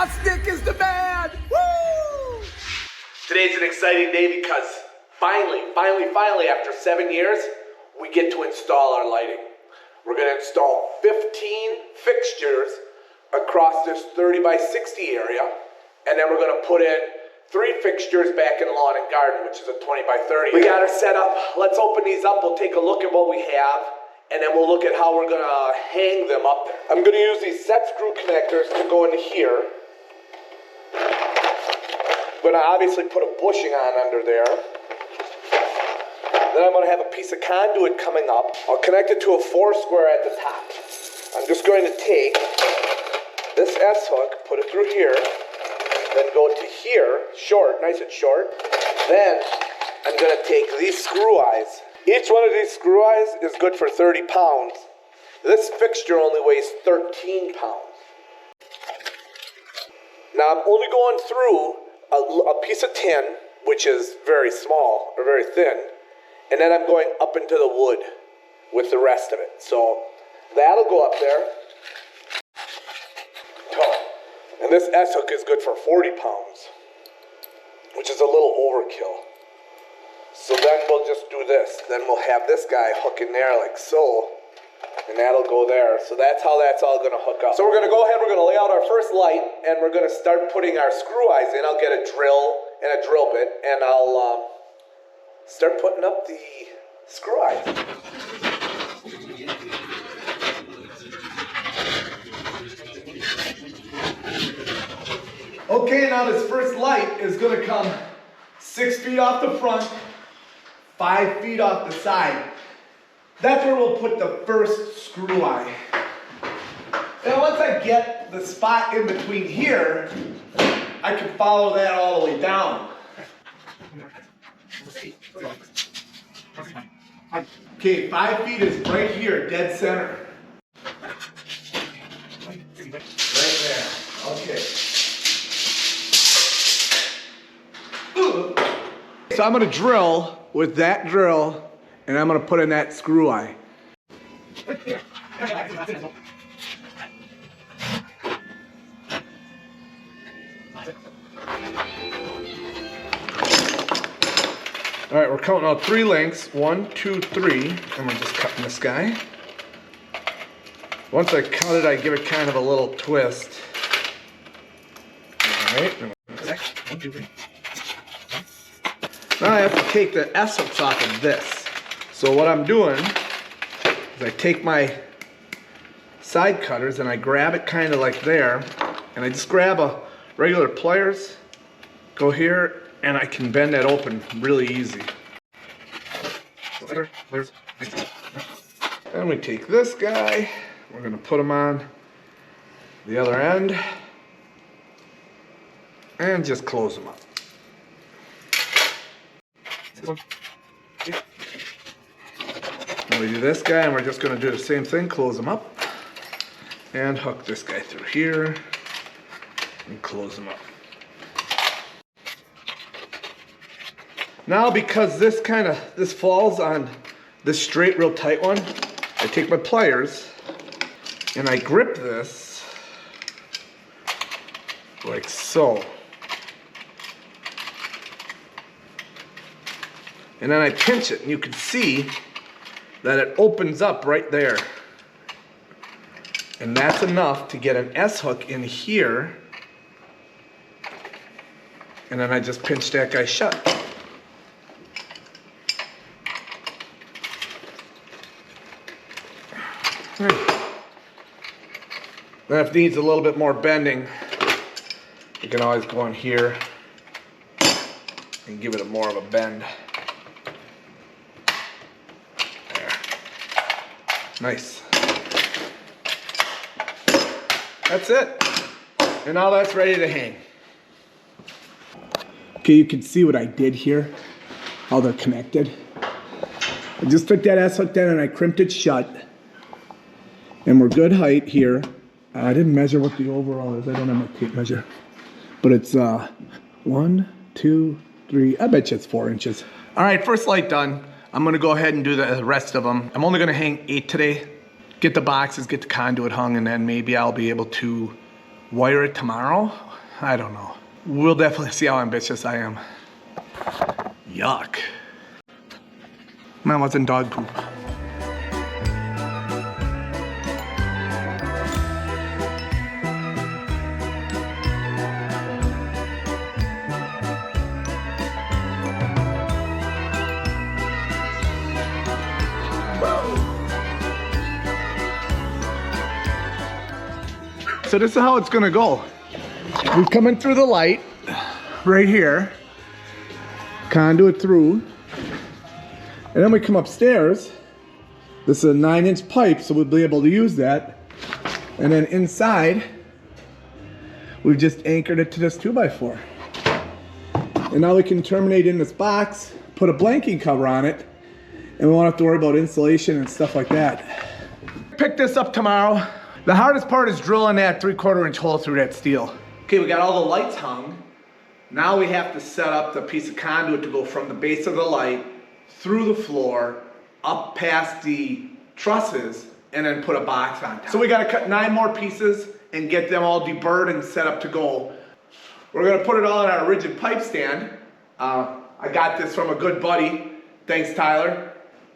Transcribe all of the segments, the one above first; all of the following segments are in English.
Bosnick is the man! Woo! Today's an exciting day because finally, after 7 years, we get to install our lighting. We're gonna install 15 fixtures across this 30 by 60 area, and then we're gonna put in 3 fixtures back in lawn and garden, which is a 20 by 30. We got our setup. Let's open these up. We'll take a look at what we have, and then we'll look at how we're gonna hang them up there. I'm gonna use these set screw connectors to go into here. I'm gonna obviously put a bushing on under there. Then I'm gonna have a piece of conduit coming up. I'll connect it to a 4 square at the top. I'm just going to take this S-hook, put it through here, then go to here, short, nice and short. Then I'm gonna take these screw eyes. Each one of these screw eyes is good for 30 pounds. This fixture only weighs 13 pounds. Now I'm only going through a piece of tin, which is very small or very thin, and then I'm going up into the wood with the rest of it. So that'll go up there. And this S-hook is good for 40 pounds, which is a little overkill. So then we'll just do this. Then we'll have this guy hook in there like so, and that'll go there. So that's how that's all gonna hook up. So we're gonna go ahead, we're gonna lay out our first light, and we're gonna start putting our screw eyes in. I'll get a drill and a drill bit, and I'll start putting up the screw eyes. Okay, now this first light is gonna come 6 feet off the front, 5 feet off the side. That's where we'll put the first screw eye. And once I get the spot in between here, I can follow that all the way down. Okay, 5 feet is right here, dead center. Right there, okay. So I'm gonna drill with that drill, and I'm gonna put in that screw eye. All right, we're counting out 3 lengths, 1, 2, 3, and we're just cutting this guy. Once I cut it, I give it kind of a little twist. All right. 1, 2, 3. Now I have to take the S-hooks off of this. So what I'm doing is I take my side cutters and I grab it kind of like there, and I just grab a regular pliers, go here, and I can bend that open really easy. And we take this guy, we're gonna put him on the other end, and just close him up. Now we do this guy, and we're just going to do the same thing, close him up, and hook this guy through here, and close him up. Now because this falls on this straight, real tight one, I take my pliers, and I grip this, like so. And then I pinch it, and you can see that it opens up right there. And that's enough to get an S-hook in here. And then I just pinch that guy shut. Then if it needs a little bit more bending, you can always go in here and give it more of a bend. Nice. That's it. And now that's ready to hang. Okay, you can see what I did here, how they're connected. I just took that S-hook down and I crimped it shut. And we're good height here. I didn't measure what the overall is. I don't have my tape measure. But it's 1, 2, 3, I bet you it's 4 inches. All right, first light done. I'm gonna go ahead and do the rest of them. I'm only gonna hang 8 today. Get the boxes, get the conduit hung, and then maybe I'll be able to wire it tomorrow? I don't know. We'll definitely see how ambitious I am. Yuck. Man, wasn't dog poop. So this is how it's gonna go. We come in through the light, right here, conduit through, and then we come upstairs. This is a 9-inch pipe, so we'll be able to use that. And then inside, we've just anchored it to this 2x4. And now we can terminate in this box, put a blanking cover on it, and we won't have to worry about insulation and stuff like that. Pick this up tomorrow. The hardest part is drilling that 3/4 inch hole through that steel. Okay, we got all the lights hung. Now we have to set up the piece of conduit to go from the base of the light through the floor, up past the trusses, and then put a box on top. So we gotta cut 9 more pieces and get them all deburred and set up to go. We're gonna put it all in our rigid pipe stand. I got this from a good buddy, thanks Tyler,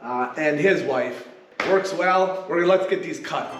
and his wife. Works well. Let's get these cut.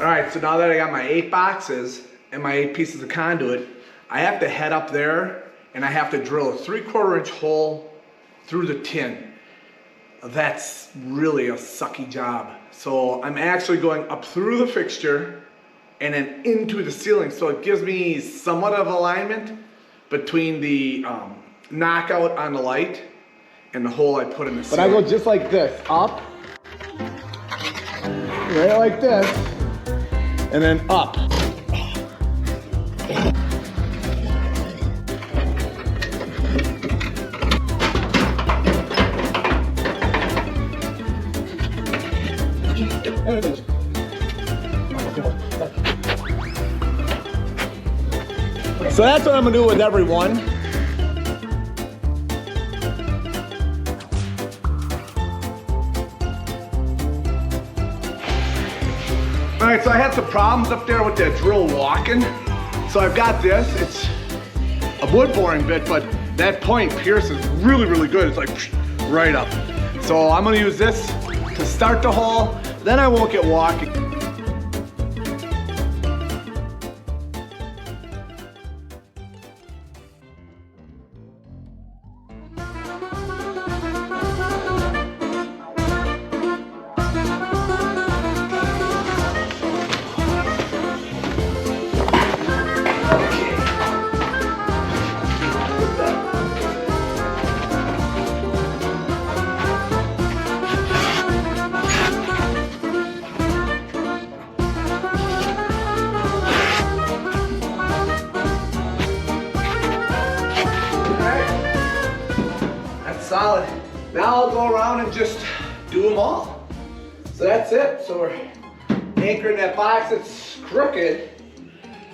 Alright, so now that I got my 8 boxes and my 8 pieces of conduit, I have to head up there and I have to drill a 3/4 inch hole through the tin. That's really a sucky job. So I'm actually going up through the fixture and then into the ceiling. So it gives me somewhat of alignment between the knockout on the light and the hole I put in the ceiling. But I go just like this, up, right like this, and then up. So that's what I'm gonna do with every one. All right, so I had some problems up there with that drill walking. So I've got this, it's a wood boring bit, but that point pierces really, really good. It's like right up. So I'm gonna use this to start the hole, then I won't get walking. Solid. Now I'll go around and just do them all. So that's it. So we're anchoring that box. It's crooked,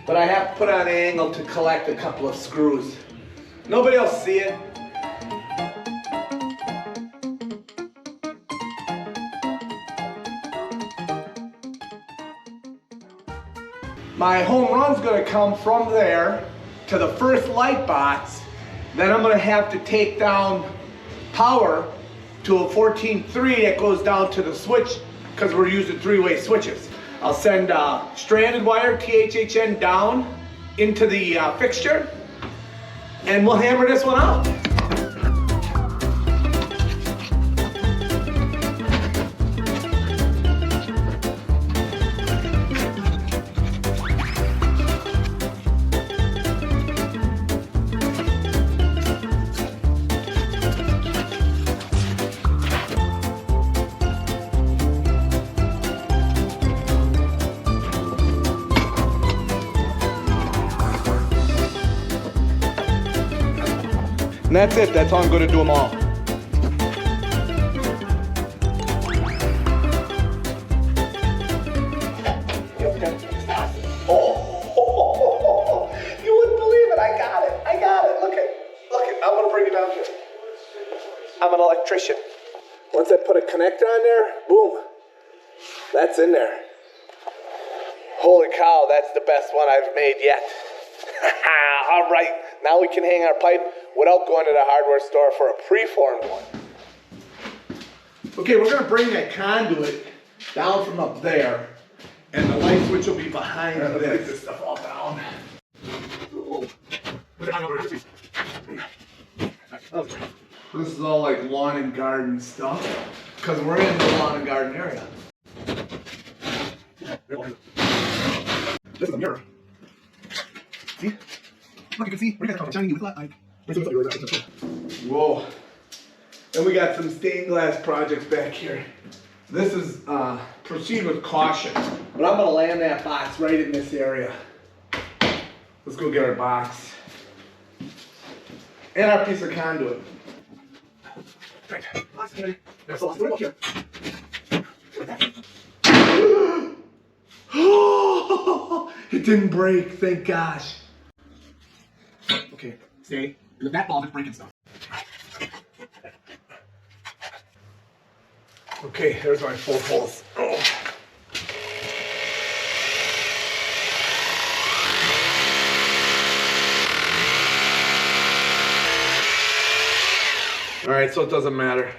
but I have to put on an angle to collect a couple of screws. Nobody will see it. My home run's gonna come from there to the first light box. Then I'm gonna have to take down power to a 14.3 that goes down to the switch because we're using three-way switches. I'll send stranded wire, THHN, down into the fixture, and we'll hammer this one out. And that's it, that's how I'm gonna do them all. Oh, you wouldn't believe it, I got it. Look it, I'm gonna bring it down here. I'm an electrician. Once I put a connector on there, boom, that's in there. Holy cow, that's the best one I've made yet. All right, now we can hang our pipe without going to the hardware store for a preformed one. Okay, we're gonna bring that conduit down from up there, and the light switch will be behind this. Get this stuff all down. This is all like lawn and garden stuff, because we're in the lawn and garden area. This is a mirror. See? Look, you can see. We're gonna shining you with light. Whoa. And we got some stained glass projects back here. This is proceed with caution. But I'm gonna land that box right in this area. Let's go get our box. And our piece of conduit. Right. There's a lot to here. It didn't break, thank gosh. Okay, stay. Because that ball is breaking stuff. Okay, there's my 4 holes. Oh. All right, so it doesn't matter.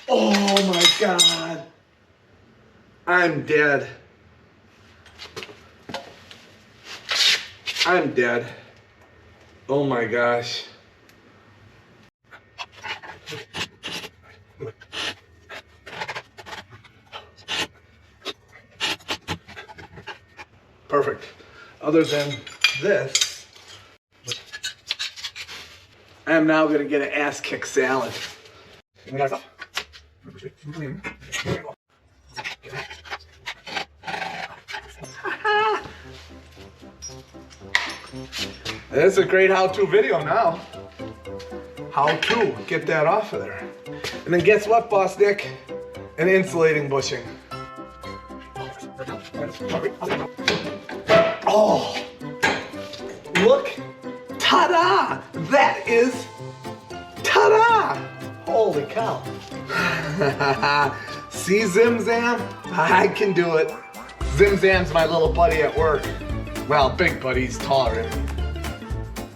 Oh my God. I'm dead. I'm dead. Oh my gosh. Perfect. Other than this, I'm now gonna get an ass kick salad. This is a great how-to video now. How to get that off of there. And then guess what, Boss Nick? An insulating bushing. Oh, look, ta-da! That is ta-da! Holy cow. See, Zim Zam? I can do it. Zim Zam's my little buddy at work. Well, big buddy, he's taller than me.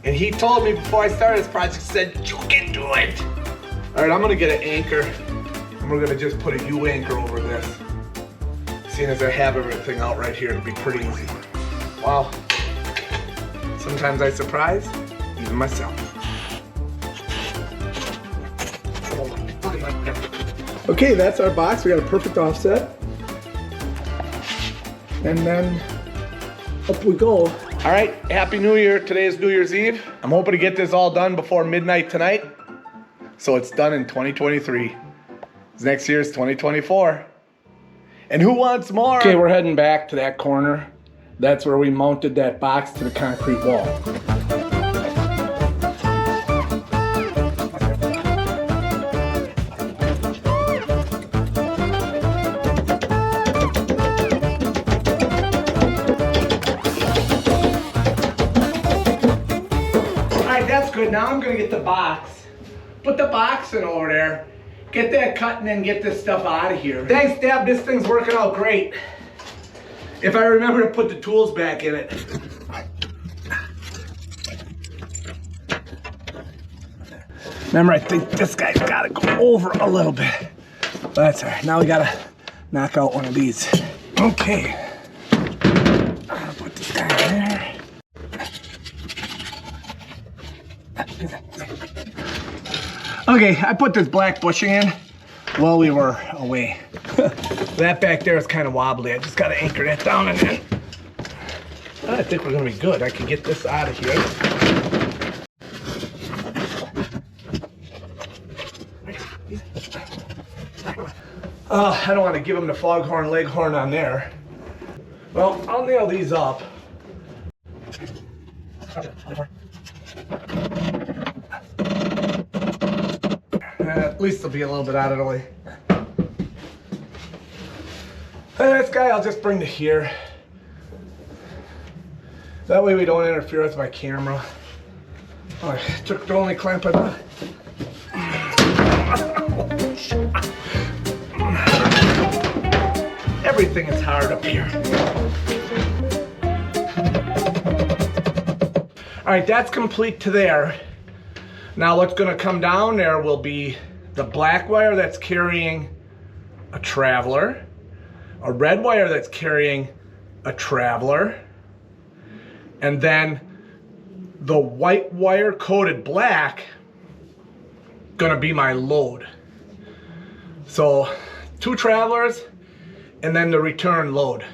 And he told me before I started this project, said, you can do it. All right, I'm gonna get an anchor, and we're gonna just put a U-anchor over this. Seeing as I have everything out right here, it'll be pretty easy. Wow. Sometimes I surprise even myself. Okay, that's our box. We got a perfect offset. And then up we go. All right, Happy New Year. Today is New Year's Eve. I'm hoping to get this all done before midnight tonight. So it's done in 2023. Next year is 2024. And who wants more? Okay, we're heading back to that corner. That's where we mounted that box to the concrete wall. right, now I'm gonna get the box. Put the box in over there. Get that cut and then get this stuff out of here. Thanks, Deb, this thing's working out great. If I remember to put the tools back in it. Remember, I think this guy's gotta go over a little bit. But that's all right, now we gotta knock out one of these. Okay. I'll put this guy in there. Okay, I put this black bushing in while we were away. That back there is kind of wobbly. I just got to anchor that down and then I think we're going to be good. I can get this out of here. I don't want to give him the foghorn leghorn on there. Well, I'll nail these up. At least they'll be a little bit out of the way. This guy I'll just bring to here. That way we don't interfere with my camera. Oh, I took the only clamp I got. Everything is hard up here. All right, that's complete to there. Now what's gonna come down there will be the black wire that's carrying a traveler, a red wire that's carrying a traveler, and then the white wire coated black gonna be my load. So 2 travelers and then the return load,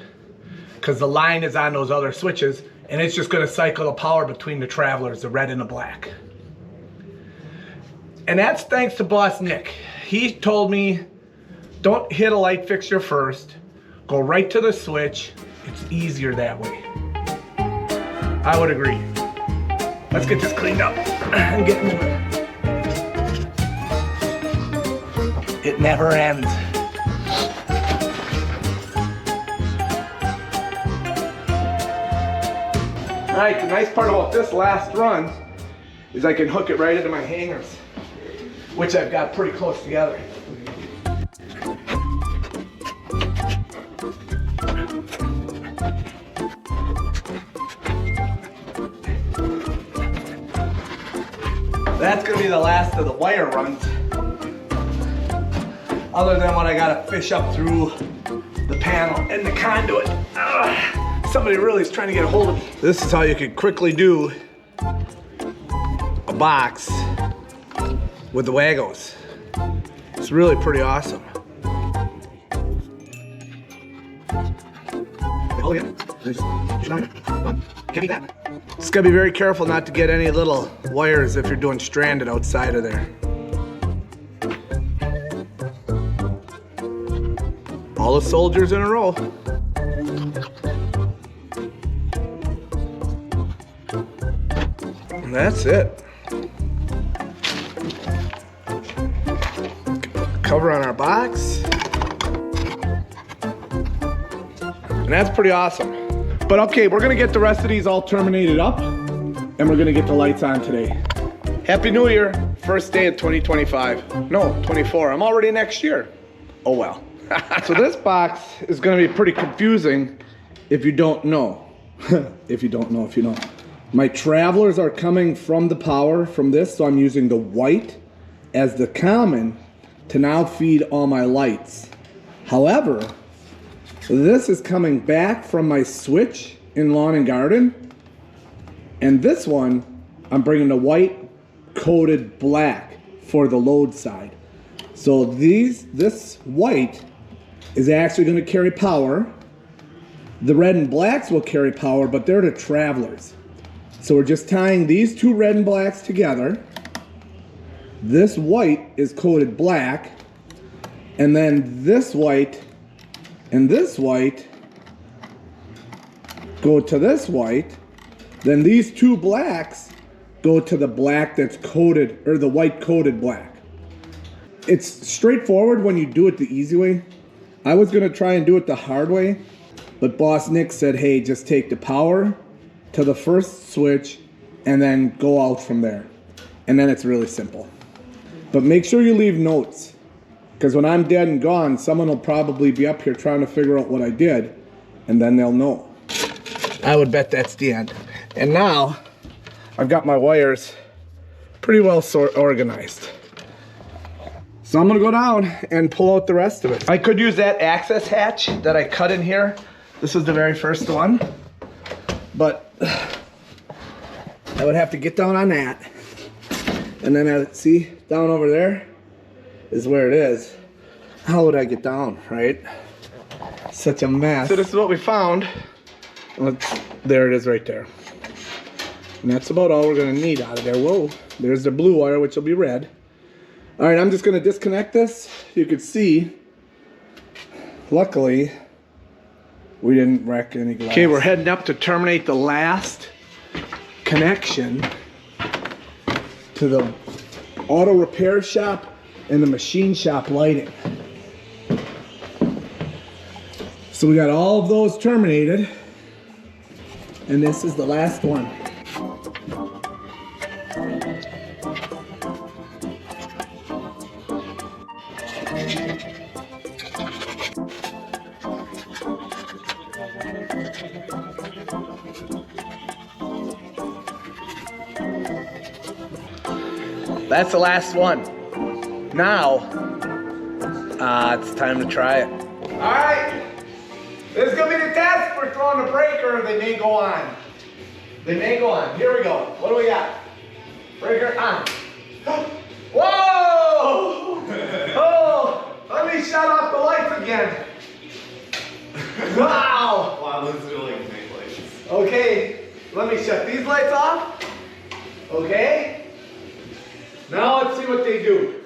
because the line is on those other switches and it's just gonna cycle the power between the travelers, the red and the black. And that's thanks to Boss Nick. He told me, don't hit a light fixture first, go right to the switch. It's easier that way. I would agree. Let's get this cleaned up and get moving. It never ends. All right, the nice part about this last run is I can hook it right into my hangers, which I've got pretty close together. That's gonna be the last of the wire runs. Other than what I gotta fish up through the panel and the conduit. Somebody really is trying to get a hold of me. This is how you can quickly do a box with the Wagos. It's really pretty awesome. Just gotta be very careful not to get any little wires if you're doing stranded outside of there. All the soldiers in a row. And that's it. Cover on our box. And that's pretty awesome. But okay, we're gonna get the rest of these all terminated up and we're gonna get the lights on today. Happy New Year, first day of 2025. No, 24, I'm already next year. Oh well. So this box is gonna be pretty confusing if you don't know. If you don't know, if you know. My travelers are coming from the power from this, so I'm using the white as the common to now feed all my lights. However, this is coming back from my switch in lawn and garden. And this one, I'm bringing the white coated black for the load side. So this white is actually going to carry power. The red and blacks will carry power, but they're the travelers. So we're just tying these 2 red and blacks together. This white is coated black. And then this white and this white go to this white. Then these 2 blacks go to the black that's coated, or the white coated black. It's straightforward when you do it the easy way. I was gonna try and do it the hard way, but Boss Nick said, hey, just take the power to the first switch and then go out from there. And then it's really simple. But make sure you leave notes, because when I'm dead and gone, someone will probably be up here trying to figure out what I did, and then they'll know. I would bet that's the end. And now, I've got my wires pretty well organized. So I'm gonna go down and pull out the rest of it. I could use that access hatch that I cut in here. This was the very first one. But I would have to get down on that. And then I see down over there is where it is. How would I get down, right? Such a mess. So this is what we found. There it is right there. And that's about all we're gonna need out of there. Whoa, there's the blue wire, which will be red. All right, I'm just gonna disconnect this. You could see, luckily, we didn't wreck any glass. Okay, we're heading up to terminate the last connection to the auto repair shop and the machine shop lighting. So we got all of those terminated, and this is the last one. That's the last one. Now, it's time to try it. All right, this is gonna be the test. We're throwing a breaker. They may go on. They may go on. Here we go. What do we got? Breaker on. Whoa! Oh, let me shut off the lights again. Wow. Wow, this is really big lights. Okay, let me shut these lights off. Okay. Now let's see what they do.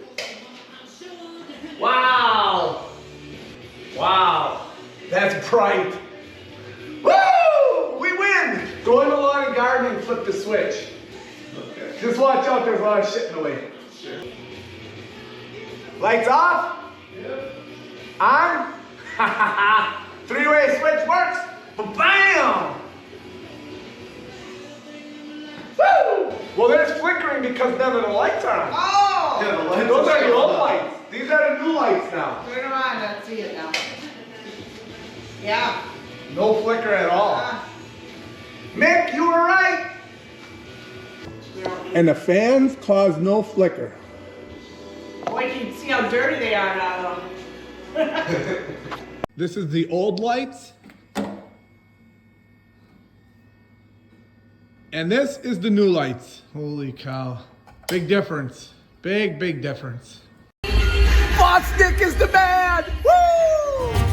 Wow. Wow. That's bright. Woo! We win! Go in the lawn and garden and flip the switch. Okay. Just watch out, there's a lot of shit in the way. Sure. Lights off? Yep. On? Three-way switch works. Bam! Woo! Well, there's flickering because none of the lights are on. Oh! Yeah, the lights Those are the old on. lights. These are the new lights now. Turn them on, let's see it now. Yeah. No flicker at all. Mick, you were right. And the fans cause no flicker. Boy, you can see how dirty they are now. This is the old lights. And this is the new lights. Holy cow. Big difference. Big difference. Bosnick is the man! Woo!